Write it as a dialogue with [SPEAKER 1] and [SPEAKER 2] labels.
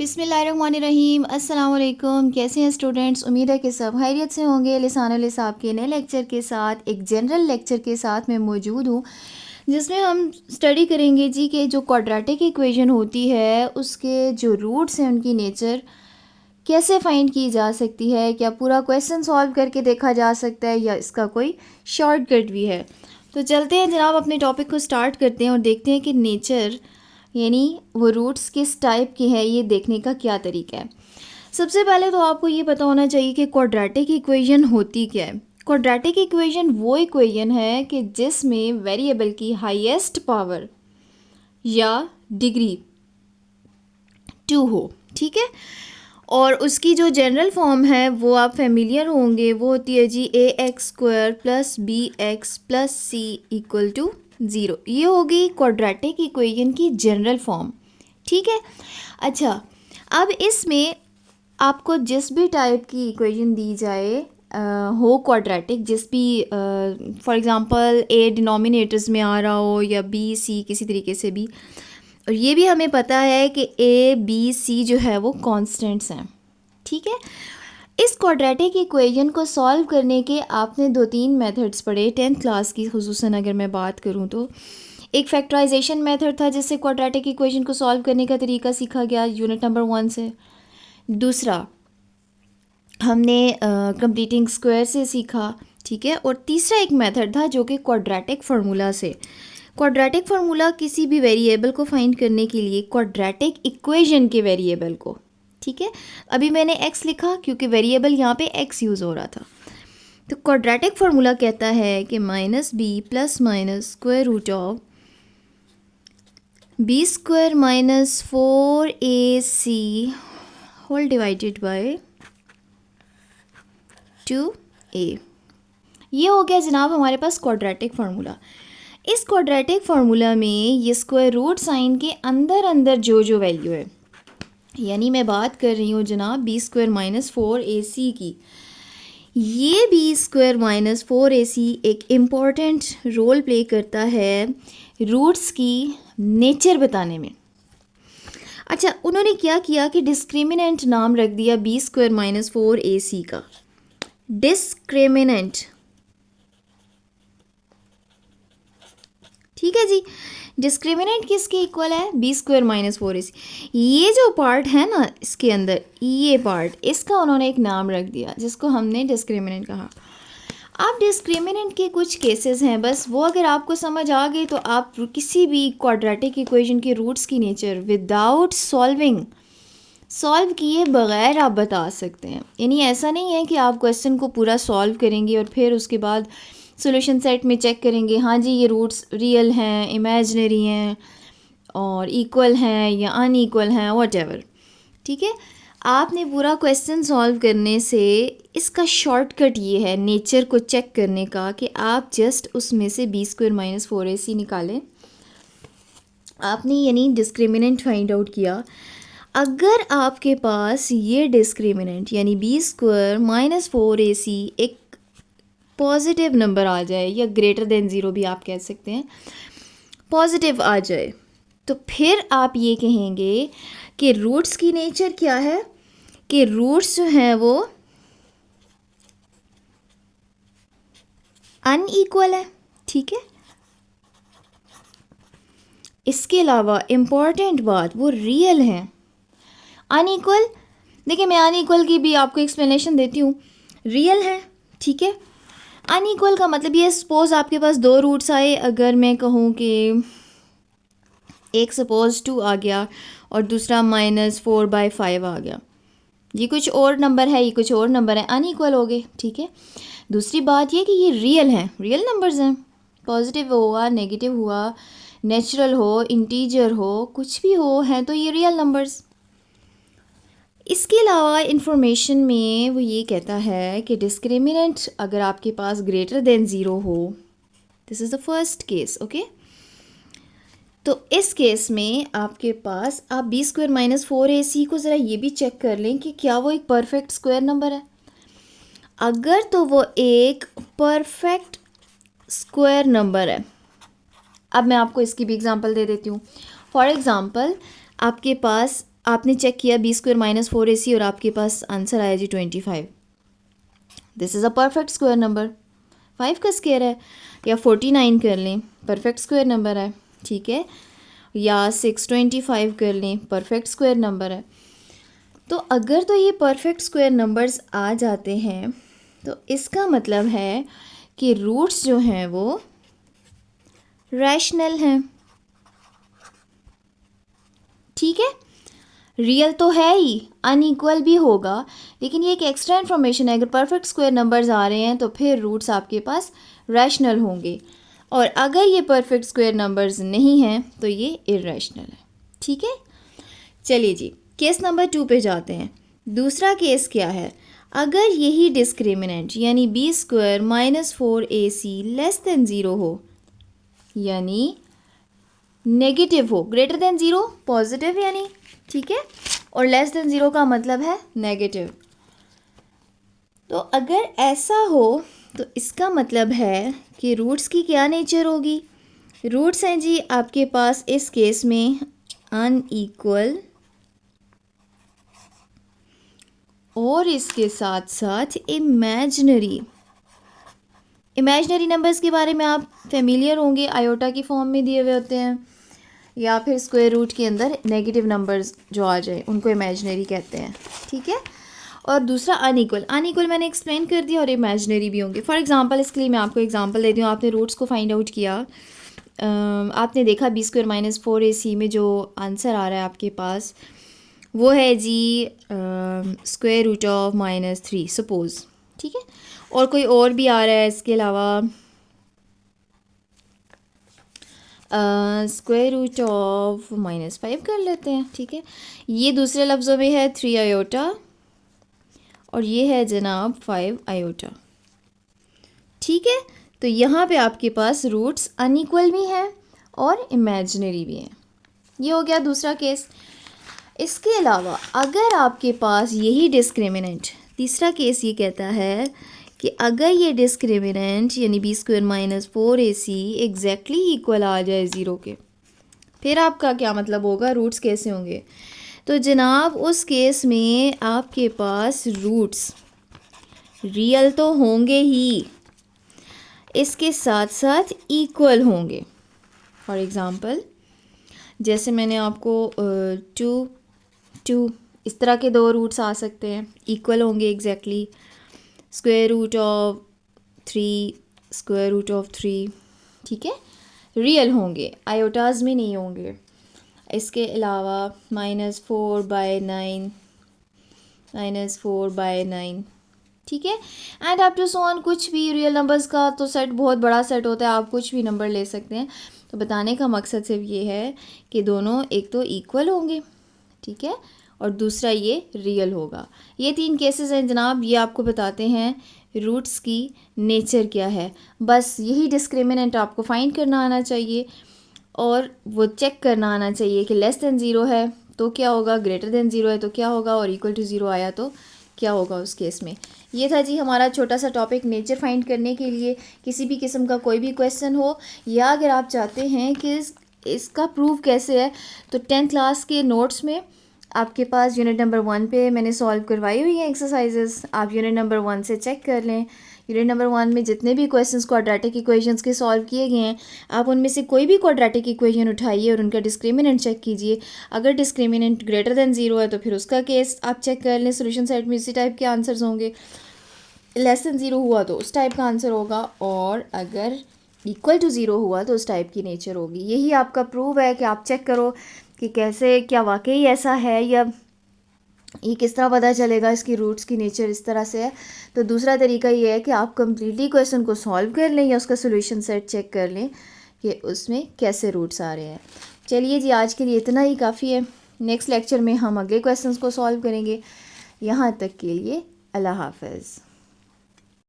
[SPEAKER 1] बिस्मिल्लाहिर्रहमानिर्रहीम। अस्सलाम वालेकुम। कैसे हैं स्टूडेंट्स? उम्मीद है कि सब खैरियत से होंगे। लिसानुल हिसाब के नए लेक्चर के साथ, एक जनरल लेक्चर के साथ मैं मौजूद हूँ, जिसमें हम स्टडी करेंगे जी कि जो क्वाड्रेटिक इक्वेशन होती है उसके जो रूट्स हैं उनकी नेचर कैसे फाइंड की जा सकती है, क्या पूरा क्वेश्चन सॉल्व करके देखा जा सकता है या इसका कोई शॉर्टकट भी है। तो चलते हैं जनाब, अपने टॉपिक को स्टार्ट करते हैं और देखते हैं कि नेचर यानी वो रूट्स किस टाइप के हैं, ये देखने का क्या तरीका है। सबसे पहले तो आपको ये पता होना चाहिए कि क्वाड्रेटिक इक्वेशन होती क्या है। क्वाड्रेटिक इक्वेशन वो इक्वेशन है कि जिसमें वेरिएबल की हाईएस्ट पावर या डिग्री 2 हो, ठीक है। और उसकी जो जनरल फॉर्म है वो आप फेमिलियर होंगे, वो होती है जी ax² + bx + c = 0। ये होगी क्वाड्रेटिक इक्वेशन की जनरल फॉर्म, ठीक है। अच्छा, अब इसमें आपको जिस भी टाइप की इक्वेशन दी जाए हो क्वाड्रेटिक, जिस भी फॉर एग्जांपल a डिनोमिनेटर्स में आ रहा हो या b c किसी तरीके से भी, और ये भी हमें पता है कि a b c जो है वो कांस्टेंट्स हैं, ठीक है। इस क्वाड्रेटिक इक्वेशन को सॉल्व करने के आपने 2-3 मेथड्स पढ़े 10th क्लास की, खुसूसन अगर मैं बात करूँ तो। एक फैक्टराइजेशन मेथड था जिससे क्वाड्रेटिक इक्वेशन को सॉल्व करने का तरीका सीखा गया यूनिट नंबर 1 से। दूसरा हमने कंप्लीटिंग स्क्वायर से सीखा, ठीक है। और तीसरा एक मेथड था जो कि क्वाड्रेटिक फार्मूला से। क्वाड्रेटिक फार्मूला किसी भी वेरिएबल को फाइंड करने के लिए क्वाड्रेटिक इक्वेशन के वेरिएबल को, ठीक है। अभी मैंने x लिखा क्योंकि वेरिएबल यहाँ पे x यूज़ हो रहा था। तो क्वाड्रेटिक फार्मूला कहता है कि -b ± b² - 4ac whole divided by 2a। ये हो गया जनाब हमारे पास क्वाड्रेटिक फार्मूला। इस क्वाड्रेटिक फार्मूला में ये स्क्वायर रूट साइन के अंदर अंदर जो वैल्यू है, यानी मैं बात कर रही हूँ जनाब b² - 4ac की। ये b² - 4ac एक इम्पॉर्टेंट रोल प्ले करता है रूट्स की नेचर बताने में। अच्छा, उन्होंने क्या किया कि डिस्क्रिमिनेंट नाम रख दिया b² - 4ac का। डिस्क्रिमिनेंट, ठीक है जी। डिस्क्रिमिनेंट किसके इक्वल है? b² - 4ac। ये जो पार्ट है ना इसके अंदर, ये पार्ट, इसका उन्होंने एक नाम रख दिया जिसको हमने डिस्क्रिमिनेंट कहा। अब डिस्क्रिमिनेंट के कुछ केसेस हैं, बस वो अगर आपको समझ आ गए तो आप किसी भी क्वाड्रेटिक इक्वेशन के रूट्स की नेचर विदाउट सॉल्व किए बगैर आप बता सकते हैं। यानी ऐसा नहीं है कि आप क्वेश्चन को पूरा सॉल्व करेंगे और फिर उसके बाद सॉल्यूशन सेट में चेक करेंगे, हाँ जी ये रूट्स रियल हैं, इमेजिनरी हैं और इक्वल हैं या अनइक्वल हैं, व्हाटएवर, ठीक है। आपने पूरा क्वेश्चन सॉल्व करने से इसका शॉर्टकट ये है नेचर को चेक करने का कि आप जस्ट उसमें से b² - 4ac निकालें। आपने यानी डिस्क्रिमिनेंट फाइंड आउट किया। अगर आपके पास ये डिस्क्रिमिनेंट यानी b² - 4ac एक पॉजिटिव नंबर आ जाए या ग्रेटर देन 0 भी आप कह सकते हैं, पॉजिटिव आ जाए, तो फिर आप ये कहेंगे कि रूट्स की नेचर क्या है, कि रूट्स जो हैं वो अनइक्वल है, ठीक है। इसके अलावा इम्पॉर्टेंट बात, वो रियल हैं। अनइक्वल, देखिए मैं अनइक्वल की भी आपको एक्सप्लेनेशन देती हूँ। रियल है, ठीक है। अनइक्वल का मतलब ये, सपोज आपके पास 2 रूट्स आए, अगर मैं कहूँ कि एक सपोज 2 आ गया और दूसरा -4/5 आ गया, ये कुछ और नंबर है, ये कुछ और नंबर है, अनइक्वल हो गए, ठीक है। दूसरी बात ये कि ये रियल हैं, रियल नंबर्स हैं, पॉजिटिव हुआ, नेगेटिव हुआ, नेचुरल हो, इंटीजर हो, कुछ भी हो, हैं तो ये रियल नंबर्स। इसके अलावा इंफॉर्मेशन में वो ये कहता है कि डिस्क्रिमिनेंट अगर आपके पास ग्रेटर देन 0 हो, this is the first case, okay. तो इस केस में आपके पास आप b² - 4ac को ज़रा ये भी चेक कर लें कि क्या वो एक परफेक्ट स्क्वायर नंबर है। अगर तो वो एक परफेक्ट स्क्वायर नंबर है, अब मैं आपको इसकी भी एग्जांपल दे देती हूँ। फॉर एग्ज़ाम्पल आपके पास आपने चेक किया बी स्क्वायर माइनस 4ac और आपके पास आंसर आया जी 25। This is a perfect square number. 5 का स्क्वायर है, या 49 कर लें, परफेक्ट स्क्वायर नंबर है, ठीक है, या 625 कर लें, परफेक्ट स्क्वायर नंबर है। तो अगर तो ये परफेक्ट स्क्वायर नंबर्स आ जाते हैं तो इसका मतलब है कि रूट्स जो हैं वो रैशनल हैं, ठीक है। रियल तो है ही, अनइक्वल भी होगा, लेकिन ये एक एक्स्ट्रा इन्फॉर्मेशन है। अगर परफेक्ट स्क्वायर नंबर्स आ रहे हैं तो फिर रूट्स आपके पास रैशनल होंगे, और अगर ये परफेक्ट स्क्वायर नंबर्स नहीं हैं तो ये इर्रेशनल है, ठीक है। चलिए जी, केस नंबर 2 पे जाते हैं। दूसरा केस क्या है, अगर यही डिस्क्रिमिनेंट यानी B square minus 4ac less than 0 हो, यानी नेगेटिव हो, ग्रेटर देन 0 पॉजिटिव यानी, ठीक है, और लेस देन 0 का मतलब है नेगेटिव। तो अगर ऐसा हो तो इसका मतलब है कि रूट्स की क्या नेचर होगी। रूट्स हैं जी आपके पास इस केस में अनइक्वल, और इसके साथ साथ इमेजिनरी। इमेजिनरी नंबर्स के बारे में आप फेमिलियर होंगे, आयोटा की फॉर्म में दिए हुए होते हैं, या फिर स्क्वायर रूट के अंदर नेगेटिव नंबर्स जो आ जाए उनको इमेजिनरी कहते हैं, ठीक है। और दूसरा अनइक्वल, अनइक्वल मैंने एक्सप्लेन कर दिया, और इमेजिनरी भी होंगे। फॉर एग्जांपल, इसके लिए मैं आपको एग्जांपल देती हूँ। आपने रूट्स को फाइंड आउट किया, आपने देखा बी स्क्वायर माइनस 4ac में जो आंसर आ रहा है आपके पास वो है जी स्क्वायर रूट ऑफ -3 सपोज़, ठीक है। और कोई और भी आ रहा है इसके अलावा, स्क्वायर रूट ऑफ -5 कर लेते हैं, ठीक है। ये दूसरे लफ्ज़ों में है 3 आयोटा, और ये है जनाब 5 आयोटा, ठीक है। तो यहाँ पे आपके पास रूट्स अनइक्वल भी हैं और इमेजिनरी भी हैं। ये हो गया दूसरा केस। इसके अलावा अगर आपके पास यही डिस्क्रिमिनेंट, तीसरा केस ये कहता है कि अगर ये डिस्क्रिमिनेंट यानी B square minus 4ac exactly equal आ जाए 0 के, फिर आपका क्या मतलब होगा, रूट्स कैसे होंगे। तो जनाब उस केस में आपके पास रूट्स रियल तो होंगे ही, इसके साथ साथ इक्वल होंगे। फॉर एग्ज़ाम्पल, जैसे मैंने आपको 2 इस तरह के दो रूट्स आ सकते हैं, इक्वल होंगे exactly. Square root of 3, square root of 3, ठीक है, रियल होंगे, आयोटाज में नहीं होंगे। इसके अलावा -4/9, -4/9, ठीक है, and up to so on. कुछ भी रियल नंबर्स का तो सेट बहुत बड़ा सेट होता है, आप कुछ भी नंबर ले सकते हैं। तो बताने का मकसद सिर्फ ये है कि दोनों एक तो इक्वल होंगे, ठीक है, और दूसरा ये रियल होगा। ये 3 केसेस हैं जनाब, ये आपको बताते हैं रूट्स की नेचर क्या है। बस यही डिस्क्रिमिनेंट आपको फाइंड करना आना चाहिए, और वो चेक करना आना चाहिए कि लेस देन 0 है तो क्या होगा, ग्रेटर देन 0 है तो क्या होगा, और इक्वल टू 0 आया तो क्या होगा उस केस में। ये था जी हमारा छोटा सा टॉपिक नेचर फाइंड करने के लिए। किसी भी किस्म का कोई भी क्वेश्चन हो, या अगर आप चाहते हैं कि इसका प्रूफ कैसे है, तो 10th क्लास के नोट्स में आपके पास यूनिट नंबर 1 पे मैंने सॉल्व करवाई हुई हैं एक्सरसाइजेस, आप यूनिट नंबर 1 से चेक कर लें। यूनिट नंबर 1 में जितने भी क्वेश्चंस क्वाड्रेटिक इक्वेशंस के सॉल्व किए गए हैं, आप उनमें से कोई भी क्वाड्रेटिक इक्वेशन उठाइए और उनका डिस्क्रिमिनेंट चेक कीजिए। अगर डिस्क्रिमिनेंट ग्रेटर देन 0 है तो फिर उसका केस आप चेक कर लें, सोल्यूशन सेट में इसी टाइप के आंसर्स होंगे। लेस देन 0 हुआ तो उस टाइप का आंसर होगा, और अगर इक्वल टू 0 हुआ तो उस टाइप की नेचर होगी। यही आपका प्रूव है कि आप चेक करो कि कैसे, क्या वाकई ऐसा है, या ये किस तरह पता चलेगा इसकी रूट्स की नेचर इस तरह से है। तो दूसरा तरीका ये है कि आप कम्प्लीटली क्वेश्चन को सॉल्व कर लें या उसका सोल्यूशन सेट चेक कर लें कि उसमें कैसे रूट्स आ रहे हैं। चलिए जी, आज के लिए इतना ही काफ़ी है। नेक्स्ट लेक्चर में हम अगले क्वेश्चंस को सॉल्व करेंगे। यहाँ तक के लिए अल्लाह हाफ़िज़।